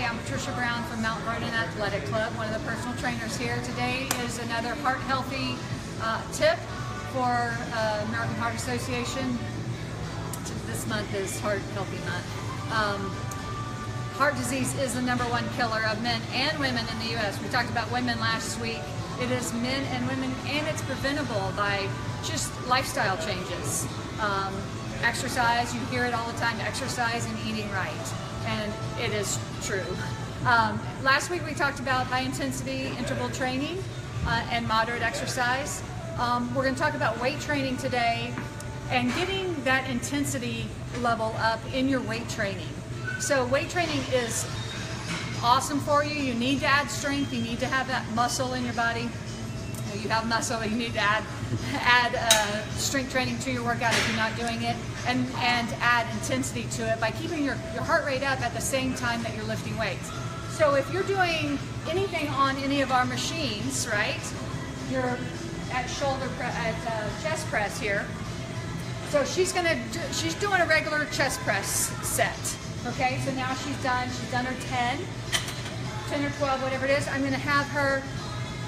I'm Patricia Brown from Mount Vernon Athletic Club, one of the personal trainers here. Today is another heart healthy tip for American Heart Association. This month is Heart Healthy Month. Heart disease is the #1 killer of men and women in the U.S. We talked about women last week. It is men and women, and it's preventable by just lifestyle changes. Exercise, you hear it all the time, exercise and eating right. And it is true. Last week we talked about high intensity interval training and moderate exercise. We're going to talk about weight training today and getting that intensity level up in your weight training. So weight training is awesome for you. You need to add strength. You need to have that muscle in your body. You have muscle, you need to add strength training to your workout if you're not doing it, and add intensity to it by keeping your heart rate up at the same time that you're lifting weights. So if you're doing anything on any of our machines, right, you're at chest press here. So she's doing a regular chest press set. Okay, so now she's done her 10 or 12, whatever it is. I'm going to have her.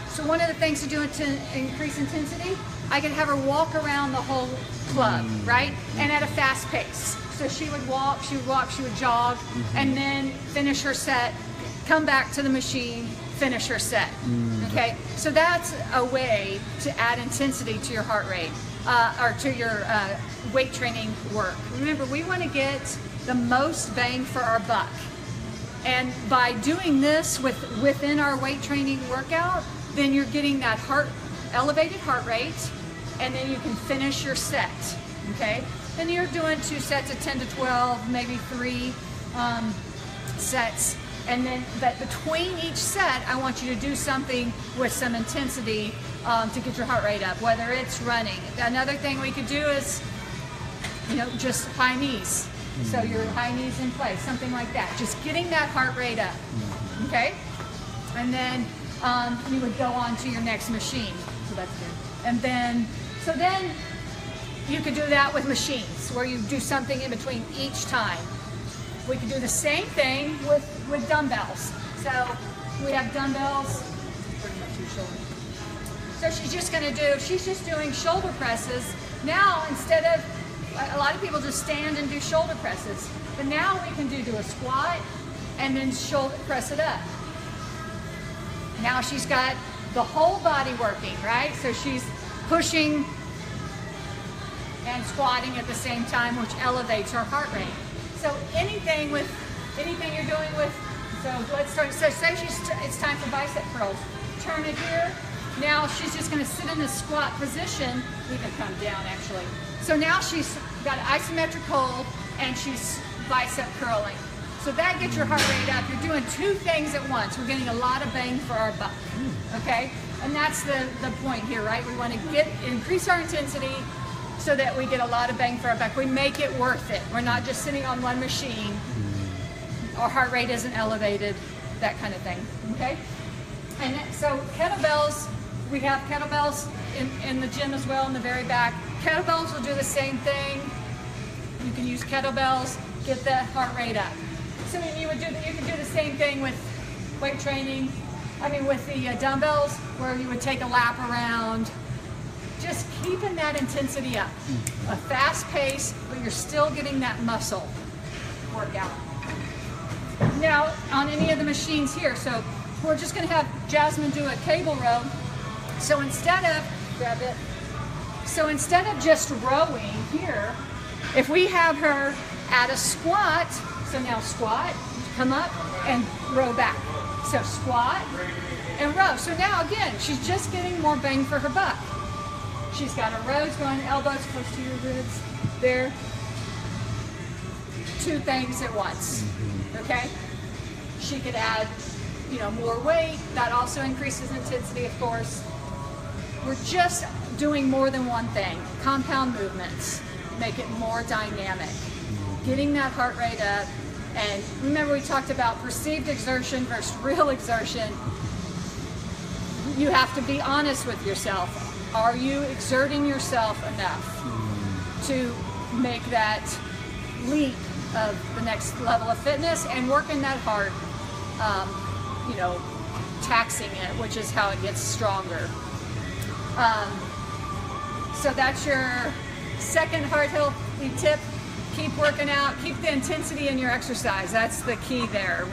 So one of the things to do to increase intensity, I can have her walk around the whole club, right? And at a fast pace. So she would walk, she would jog, and then finish her set, come back to the machine, finish her set. Okay? So that's a way to add intensity to your heart rate, or to your weight training work. Remember, we want to get the most bang for our buck. And by doing this within our weight training workout, then you're getting that elevated heart rate, and then you can finish your set, okay? Then you're doing 2 sets of 10 to 12, maybe 3 sets, and then between each set, I want you to do something with some intensity to get your heart rate up, whether it's running. Another thing we could do is, just high knees. So your high knees in place, something like that. Just getting that heart rate up, okay? And then you would go on to your next machine. So that's good. And then, you could do that with machines where you do something in between each time. We could do the same thing with dumbbells. So we have dumbbells, pretty much your shoulder. So she's just doing shoulder presses. Now, instead of, a lot of people just stand and do shoulder presses, but now we can do a squat and then shoulder press it up. Now she's got the whole body working, right? So she's pushing and squatting at the same time, which elevates her heart rate. So anything you're doing with, so let's start. So say it's time for bicep curls. Turn it here. Now she's just going to sit in the squat position. We can come down actually. So now she's got an isometric hold and she's bicep curling. So that gets your heart rate up. You're doing 2 things at once. We're getting a lot of bang for our buck, okay? And that's the point here, right? We want to increase our intensity so that we get a lot of bang for our buck. We make it worth it. We're not just sitting on one machine. Our heart rate isn't elevated, that kind of thing, okay? And so kettlebells, we have kettlebells in the gym as well in the very back. Kettlebells will do the same thing. You can use kettlebells, get the heart rate up. So you can do the same thing with weight training. With the dumbbells, where you would take a lap around. Just keeping that intensity up. A fast pace, but you're still getting that muscle workout. Now, on any of the machines here, so we're just going to have Jasmine do a cable row. So instead of just rowing here, if we have her at a squat, so now squat, come up, and row back. So squat and row. So now again, she's just getting more bang for her buck. She's got her rows going, elbows close to your ribs. There. 2 things at once. Okay? She could add, more weight. That also increases intensity, of course. We're just doing more than one thing. Compound movements make it more dynamic. Getting that heart rate up. And remember, we talked about perceived exertion versus real exertion. You have to be honest with yourself. Are you exerting yourself enough to make that leap of the next level of fitness and working that hard? you know, taxing it, which is how it gets stronger. So that's your second heart healthy tip. Keep working out, keep the intensity in your exercise. That's the key there.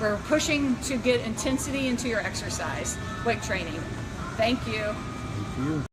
We're pushing to get intensity into your exercise, weight training. Thank you. Thank you.